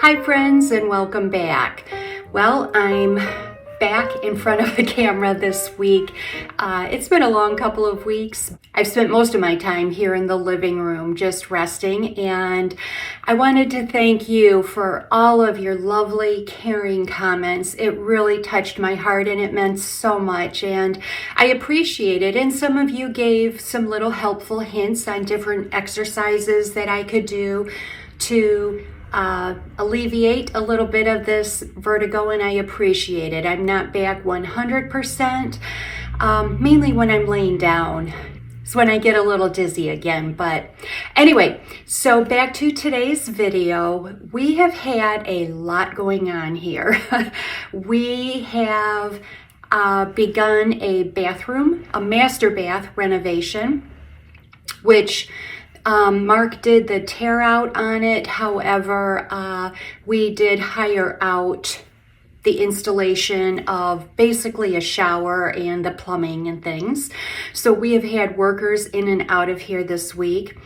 Hi friends, and welcome back. Well, I'm back in front of the camera this week. It's been a long couple of weeks. I've spent most of my time here in the living room just resting, and I wanted to thank you for all of your lovely, caring comments. It really touched my heart and it meant so much, and I appreciate it. And some of you gave some little helpful hints on different exercises that I could do to alleviate a little bit of this vertigo, and I appreciate it. I'm not back 100%, mainly when I'm laying down. It's when I get a little dizzy again. But anyway, so back to today's video. We have had a lot going on here. We have begun a bathroom, a master bath renovation, which Mark did the tear out on it. However, we did hire out the installation of basically a shower and the plumbing and things. So we have had workers in and out of here this week.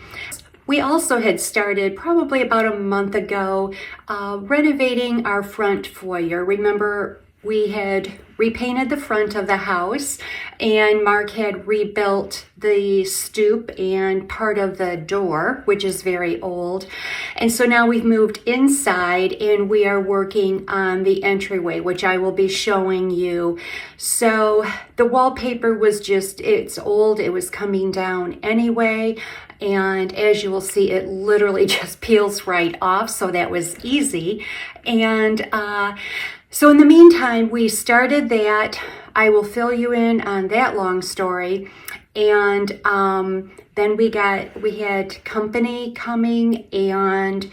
We also had started probably about a month ago renovating our front foyer. Remember, we had repainted the front of the house, and Mark had rebuilt the stoop and part of the door, which is very old. And so now we've moved inside and we are working on the entryway, which I will be showing you. So the wallpaper was just, it's old, it was coming down anyway. And as you will see, it literally just peels right off. So that was easy. And so in the meantime, we started that. I will fill you in on that long story. And then we had company coming, and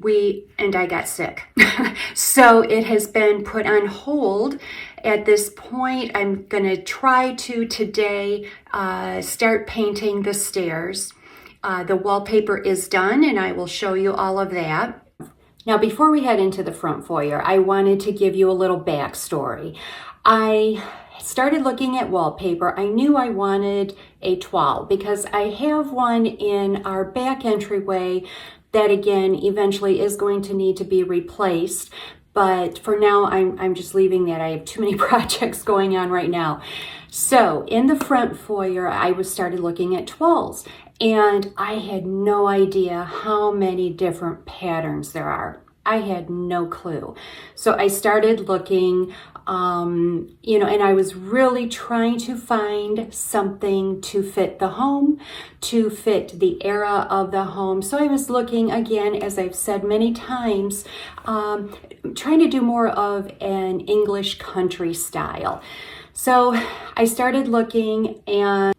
I got sick. So it has been put on hold at this point. I'm gonna try to today start painting the stairs. The wallpaper is done, and I will show you all of that. Now, before we head into the front foyer, I wanted to give you a little backstory. I started looking at wallpaper. I knew I wanted a toile because I have one in our back entryway that, again, eventually is going to need to be replaced. But for now, I'm just leaving that. I have too many projects going on right now. So in the front foyer, I started looking at toiles, and I had no idea how many different patterns there are. I had no clue. So I started looking, and I was really trying to find something to fit the home, to fit the era of the home. So I was looking, again, as I've said many times, trying to do more of an English country style. So I started looking, and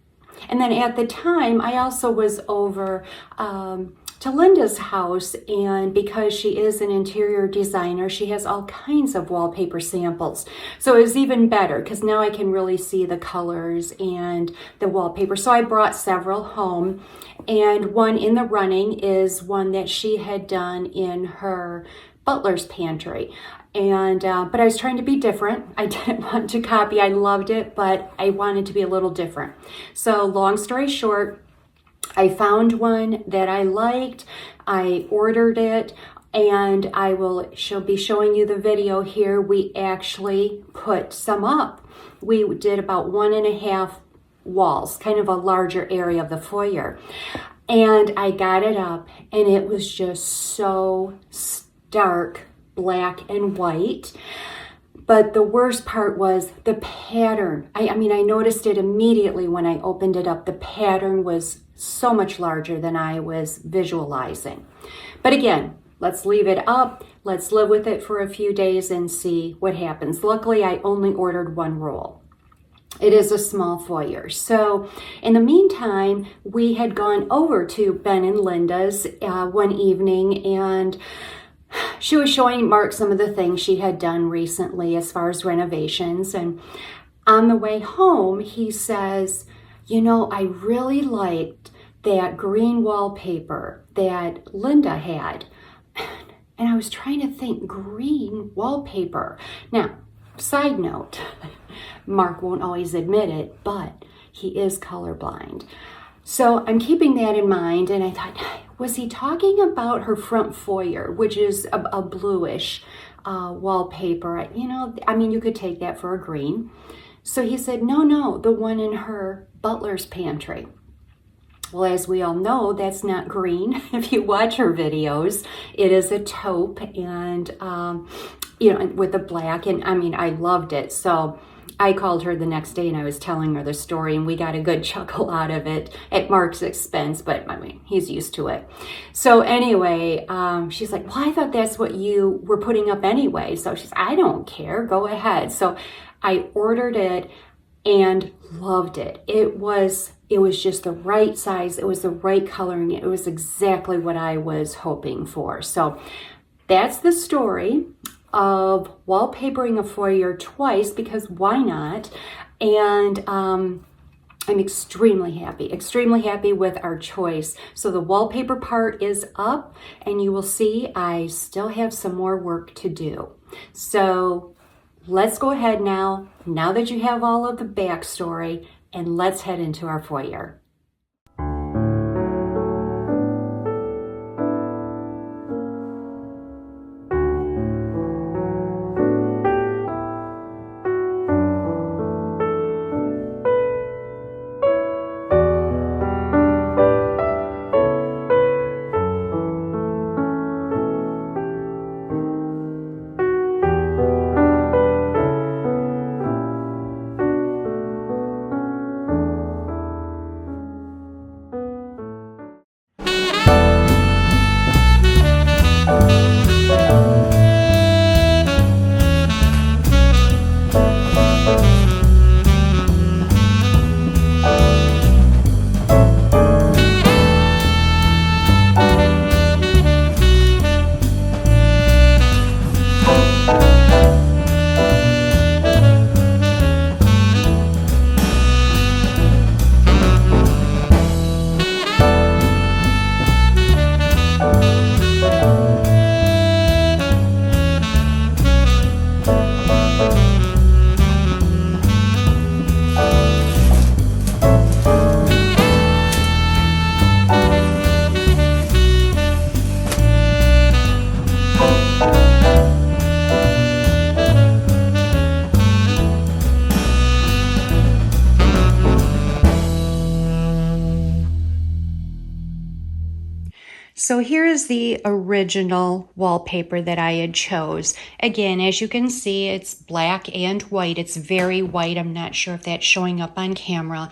then at the time, I also was over to Linda's house, and because she is an interior designer, she has all kinds of wallpaper samples. So it was even better because now I can really see the colors and the wallpaper. So I brought several home, and one in the running is one that she had done in her butler's pantry. And but I was trying to be different. I didn't want to copy. I loved it, but I wanted to be a little different. So long story short, I found one that I liked. I ordered it, and she'll be showing you the video here. We actually put some up. We did about 1.5 walls, kind of a larger area of the foyer. And I got it up, and it was just so stark black and white. But the worst part was the pattern. I noticed it immediately when I opened it up. The pattern was so much larger than I was visualizing. But again, let's leave it up. Let's live with it for a few days and see what happens. Luckily, I only ordered one roll. It is a small foyer. So in the meantime, we had gone over to Ben and Linda's one evening, and she was showing Mark some of the things she had done recently as far as renovations. And on the way home, he says, I really liked that green wallpaper that Linda had. And I was trying to think, green wallpaper. Now, side note, Mark won't always admit it, but he is colorblind. So I'm keeping that in mind, and I thought, was he talking about her front foyer, which is a bluish wallpaper? You know, I mean, you could take that for a green. So he said, no, the one in her butler's pantry. Well, as we all know, that's not green. If you watch her videos, it is a taupe and, you know, with the black. And I mean, I loved it. So I called her the next day and I was telling her the story, and we got a good chuckle out of it at Mark's expense, but I mean, he's used to it. So anyway, she's like, well, I thought that's what you were putting up anyway. So she's, I don't care, go ahead. So I ordered it and loved it. It was just the right size. It was the right coloring. It was exactly what I was hoping for. So that's the story of wallpapering a foyer twice, because why not? And I'm extremely happy with our choice. So the wallpaper part is up, and you will see I still have some more work to do. So let's go ahead now that you have all of the backstory, and let's head into our foyer. So here is the original wallpaper that I had chose. Again, as you can see, it's black and white. It's very white. I'm not sure if that's showing up on camera,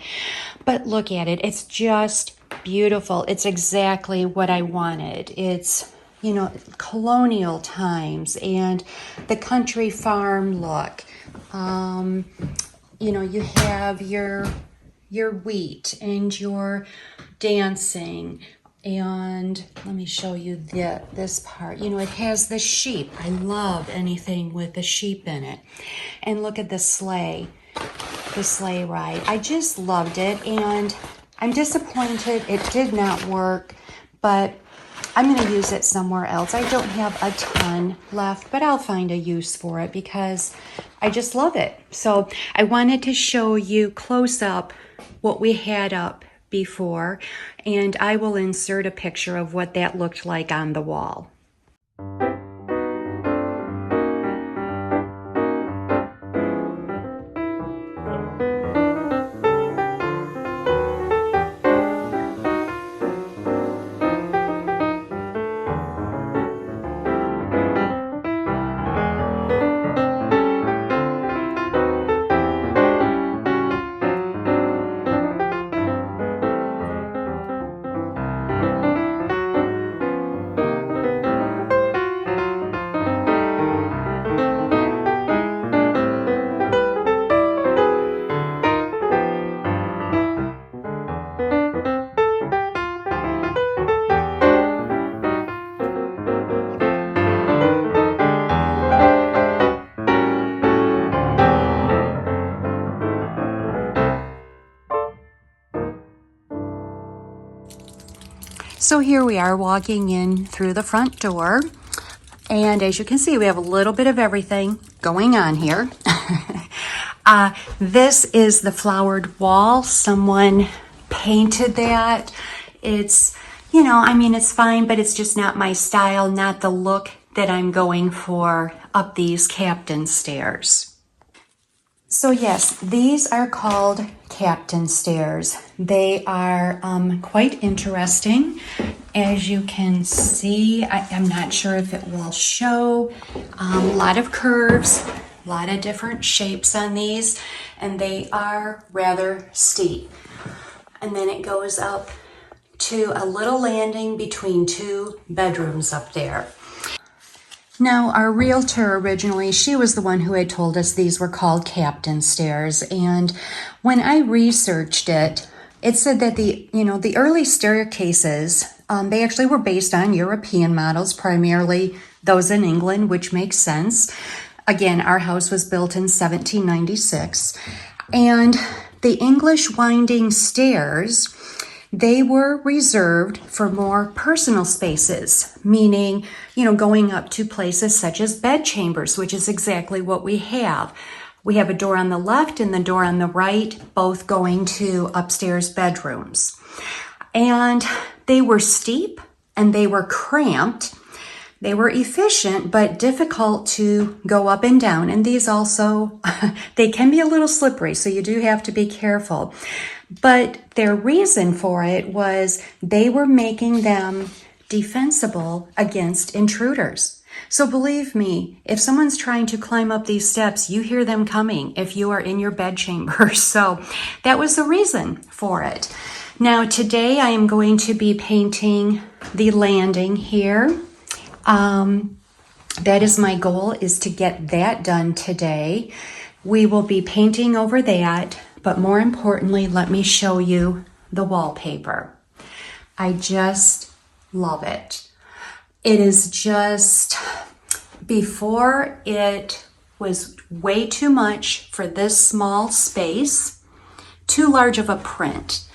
but look at it. It's just beautiful. It's exactly what I wanted. It's, you know, colonial times and the country farm look. You know, you have your wheat and your dancing. And let me show you this part. You know, it has the sheep. I love anything with the sheep in it. And look at the sleigh ride. I just loved it, and I'm disappointed it did not work, but I'm going to use it somewhere else. I don't have a ton left, but I'll find a use for it because I just love it. So I wanted to show you close up what we had up before, and I will insert a picture of what that looked like on the wall. So here we are walking in through the front door, and as you can see, we have a little bit of everything going on here. This is the flowered wall. Someone painted that. It's You know, I mean, it's fine, but it's just not my style, not the look that I'm going for up these captain stairs. So yes, these are called captain stairs. They are quite interesting. As you can see, I'm not sure if it will show, a lot of curves, a lot of different shapes on these, and they are rather steep. And then it goes up to a little landing between two bedrooms up there. Now, our realtor originally, she was the one who had told us these were called captain stairs. And when I researched it, it said that the early staircases, they actually were based on European models, primarily those in England, which makes sense. Again, our house was built in 1796. And the English winding stairs, they were reserved for more personal spaces, meaning, going up to places such as bed chambers, which is exactly what we have. We have a door on the left and the door on the right, both going to upstairs bedrooms. And they were steep and they were cramped. They were efficient, but difficult to go up and down. And these also, they can be a little slippery, so you do have to be careful. But their reason for it was they were making them defensible against intruders. So believe me, if someone's trying to climb up these steps, you hear them coming if you are in your bed chamber. So that was the reason for it. Now today I am going to be painting the landing here. That is my goal, is to get that done today. We will be painting over that, but more importantly, let me show you the wallpaper. I just love it. It is just, before it was way too much for this small space, too large of a print.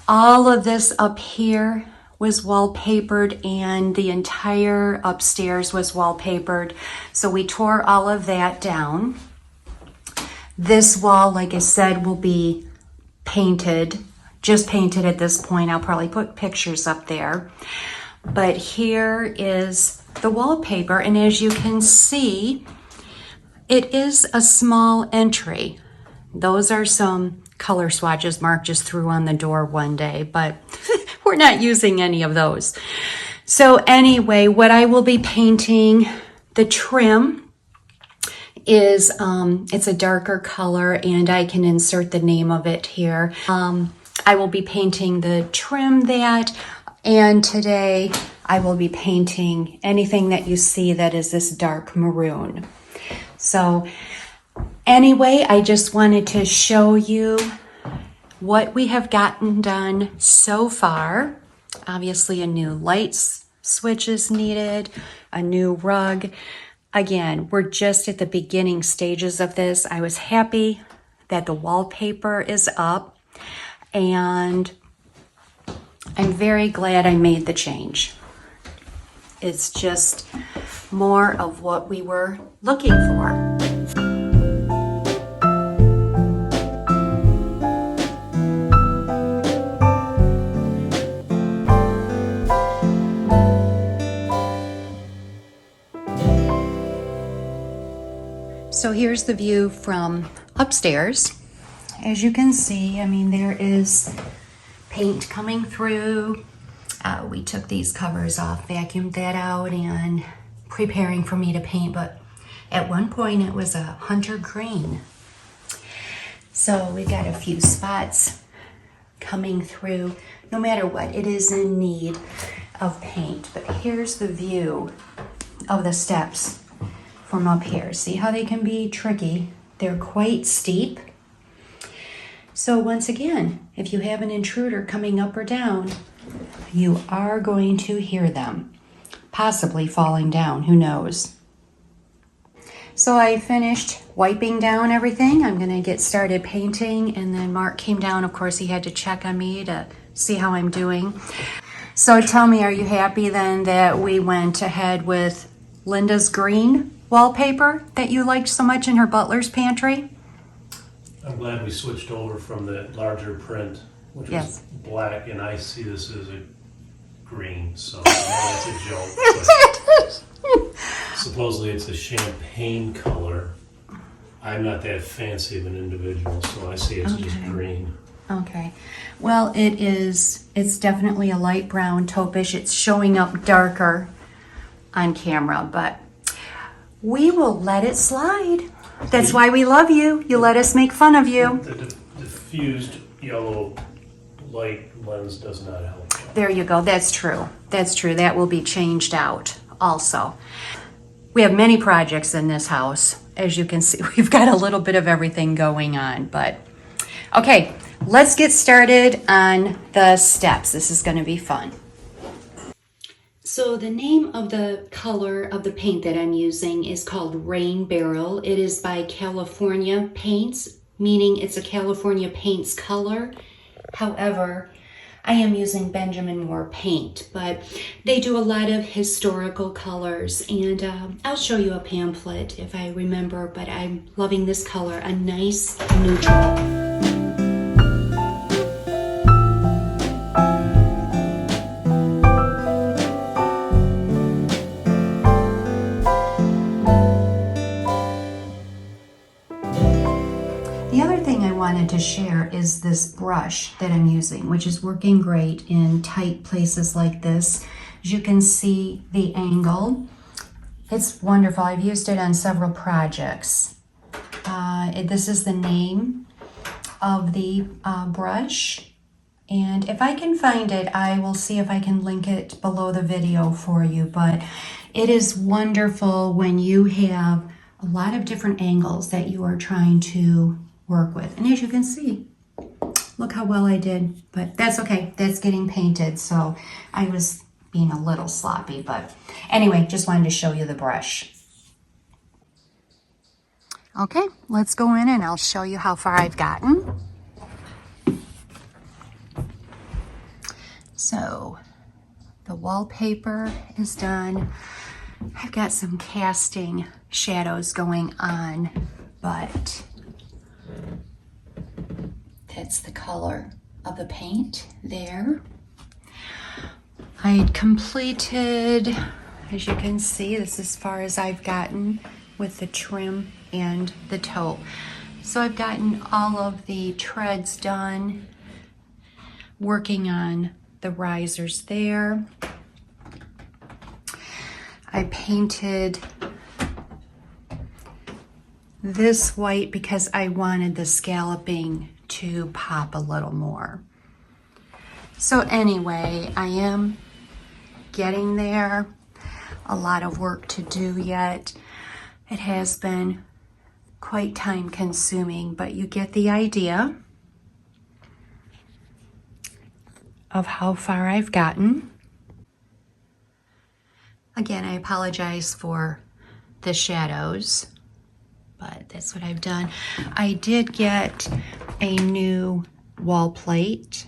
All of this up here was wallpapered and the entire upstairs was wallpapered. So we tore all of that down. This wall, like I said, will be painted, just painted at this point. I'll probably put pictures up there. But here is the wallpaper, and as you can see, it is a small entry. Those are some color swatches Mark just threw on the door one day, but we're not using any of those. So anyway, what I will be painting, the trim is, it's a darker color, and I can insert the name of it here. I will be painting the trim that, and today I will be painting anything that you see that is this dark maroon. So anyway, I just wanted to show you what we have gotten done so far. Obviously a new light switch is needed, a new rug. Again, we're just at the beginning stages of this. I was happy that the wallpaper is up, and I'm very glad I made the change. It's just more of what we were looking for. So here's the view from upstairs. As you can see, I mean, there is paint coming through. We took these covers off, vacuumed that out, and preparing for me to paint, but at one point it was a hunter green. So we've got a few spots coming through. No matter what, it is in need of paint. But here's the view of the steps from up here. See how they can be tricky? They're quite steep. So once again, if you have an intruder coming up or down, you are going to hear them, possibly falling down, who knows. So I finished wiping down everything. I'm gonna get started painting, and then Mark came down. Of course, he had to check on me to see how I'm doing. So tell me, are you happy then that we went ahead with Linda's green wallpaper that you liked so much in her butler's pantry? I'm glad we switched over from the larger print, which Yes. was black, and I see this as a green, so I know that's a joke. But supposedly it's a champagne color. I'm not that fancy of an individual, so I see it's just green. Okay. Well, it's definitely a light brown taupish. It's showing up darker on camera, but we will let it slide. That's why we love you. You let us make fun of you. The diffused yellow light lens does not help. There you go. That's true. That's true. That will be changed out also. We have many projects in this house. As you can see, we've got a little bit of everything going on, but okay, let's get started on the steps. This is going to be fun. So the name of the color of the paint that I'm using is called Rain Barrel. It is by California Paints, meaning it's a California Paints color. However, I am using Benjamin Moore paint, but they do a lot of historical colors, and I'll show you a pamphlet if I remember, but I'm loving this color, a nice neutral. The other thing I wanted to share is this brush that I'm using, which is working great in tight places like this. As you can see the angle, it's wonderful. I've used it on several projects. This is the name of the brush, and if I can find it, I will see if I can link it below the video for you, but it is wonderful when you have a lot of different angles that you are trying to work with. And as you can see, look how well I did, but that's okay. That's getting painted, so I was being a little sloppy, but anyway, just wanted to show you the brush. Okay, let's go in and I'll show you how far I've gotten. So the wallpaper is done. I've got some casting shadows going on, but that's the color of the paint there. I had completed, as you can see, this is as far as I've gotten with the trim and the taupe. So I've gotten all of the treads done, working on the risers there. I painted this white because I wanted the scalloping to pop a little more. So anyway, I am getting there. A lot of work to do yet. It has been quite time consuming, but you get the idea of how far I've gotten. Again, I apologize for the shadows, but that's what I've done. I did get a new wall plate.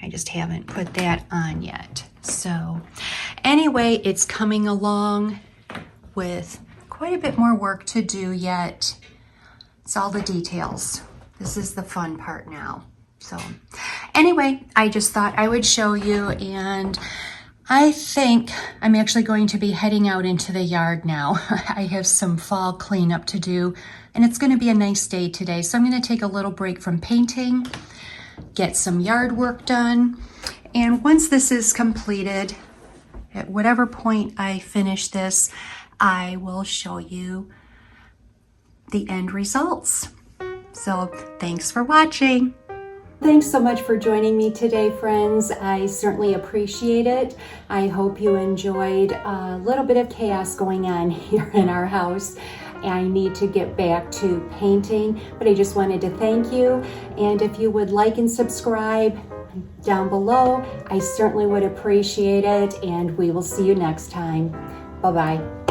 I just haven't put that on yet. So anyway, it's coming along with quite a bit more work to do yet. It's all the details. This is the fun part now. So anyway, I just thought I would show you, and I think I'm actually going to be heading out into the yard now. I have some fall cleanup to do, and it's going to be a nice day today. So I'm going to take a little break from painting, get some yard work done, and once this is completed, at whatever point I finish this, I will show you the end results. So thanks for watching. Thanks so much for joining me today, friends. I certainly appreciate it. I hope you enjoyed a little bit of chaos going on here in our house. I need to get back to painting, but I just wanted to thank you. And if you would like and subscribe down below, I certainly would appreciate it. And we will see you next time. Bye-bye.